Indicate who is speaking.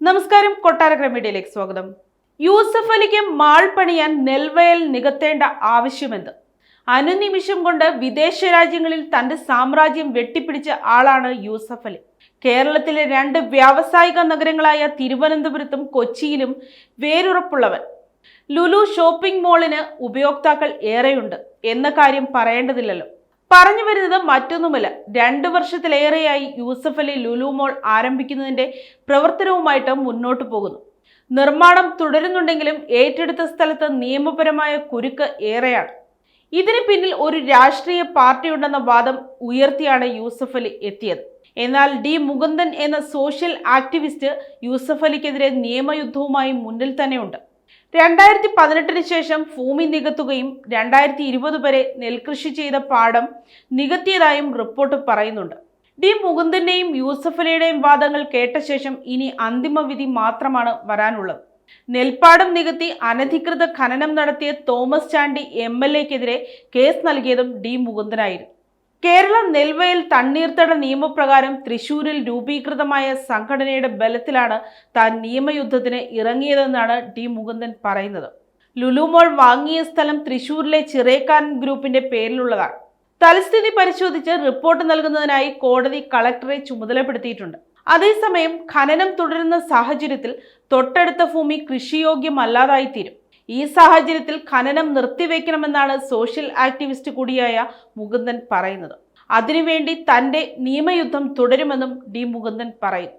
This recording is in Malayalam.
Speaker 1: നമസ്കാരം, കൊട്ടാരക്കര മീഡിയയിലേക്ക് സ്വാഗതം. യൂസഫ് അലിക്ക് മാൾ പണിയാൻ നെൽവയൽ നികത്തേണ്ട ആവശ്യമെന്ത്? അനുനിമിഷം കൊണ്ട് വിദേശ രാജ്യങ്ങളിൽ തന്റെ സാമ്രാജ്യം വെട്ടിപ്പിടിച്ച ആളാണ് യൂസഫ് അലി. കേരളത്തിലെ രണ്ട് വ്യാവസായിക നഗരങ്ങളായ തിരുവനന്തപുരത്തും കൊച്ചിയിലും വേരുറപ്പുള്ളവൻ. ലുലു ഷോപ്പിംഗ് മോളിന് ഉപയോക്താക്കൾ ഏറെയുണ്ട് എന്ന കാര്യം പറയേണ്ടതില്ലല്ലോ. പറഞ്ഞു വരുന്നത് മറ്റൊന്നുമല്ല, 2 വർഷത്തിലേറെയായി യൂസഫ് അലി ലുലു മോൾ ആരംഭിക്കുന്നതിന്റെ പ്രവർത്തനവുമായിട്ട് മുന്നോട്ട് പോകുന്നു. നിർമ്മാണം തുടരുന്നുണ്ടെങ്കിലും ഏറ്റെടുത്ത സ്ഥലത്ത് നിയമപരമായ കുരുക്ക് ഏറെയാണ്. ഇതിന് പിന്നിൽ ഒരു രാഷ്ട്രീയ പാർട്ടിയുണ്ടെന്ന വാദം ഉയർത്തിയാണ് യൂസഫ് അലി എത്തിയത്. എന്നാൽ ഡി മുകുന്ദൻ എന്ന സോഷ്യൽ ആക്ടിവിസ്റ്റ് യൂസഫ് അലിക്കെതിരെ നിയമയുദ്ധവുമായി മുന്നിൽ തന്നെയുണ്ട്. 2018 ശേഷം ഭൂമി നികത്തുകയും 2020 വരെ നെൽകൃഷി ചെയ്ത പാടം നികത്തിയതായും റിപ്പോർട്ട് പറയുന്നുണ്ട്. ഡി മുകുന്ദന്റെയും യൂസഫ് അലിയുടെയും വാദങ്ങൾ കേട്ട ശേഷം ഇനി അന്തിമ വിധി മാത്രമാണ് വരാനുള്ളത്. നെൽപ്പാടം നികത്തി അനധികൃത ഖനനം നടത്തിയ തോമസ് ചാണ്ടി MLA-ക്കെതിരെ കേസ് നൽകിയതും ഡി മുകുന്ദനായിരുന്നു. കേരള നെൽവയൽ തണ്ണീർത്തട നിയമപ്രകാരം തൃശൂരിൽ രൂപീകൃതമായ സംഘടനയുടെ ബലത്തിലാണ് താൻ നിയമയുദ്ധത്തിന് ഇറങ്ങിയതെന്നാണ് ഡി മുകുന്ദൻ പറയുന്നത്. ലുലു മോൾ വാങ്ങിയ സ്ഥലം തൃശൂരിലെ ചിറേക്കാരൻ ഗ്രൂപ്പിന്റെ പേരിലുള്ളതാണ്. തൽസ്ഥിതി പരിശോധിച്ച് റിപ്പോർട്ട് നൽകുന്നതിനായി കോടതി കളക്ടറെ ചുമതലപ്പെടുത്തിയിട്ടുണ്ട്. അതേസമയം ഖനനം തുടരുന്ന സാഹചര്യത്തിൽ തൊട്ടടുത്ത ഭൂമി കൃഷിയോഗ്യമല്ലാതായിത്തീരും. ഈ സാഹചര്യത്തിൽ ഖനനം നിർത്തിവെക്കണമെന്നാണ് സോഷ്യൽ ആക്ടിവിസ്റ്റ് കൂടിയായ മുകുന്ദൻ പറയുന്നത്. അതിനുവേണ്ടി തന്റെ നിയമയുദ്ധം തുടരുമെന്നും ഡി മുകുന്ദൻ പറയുന്നു.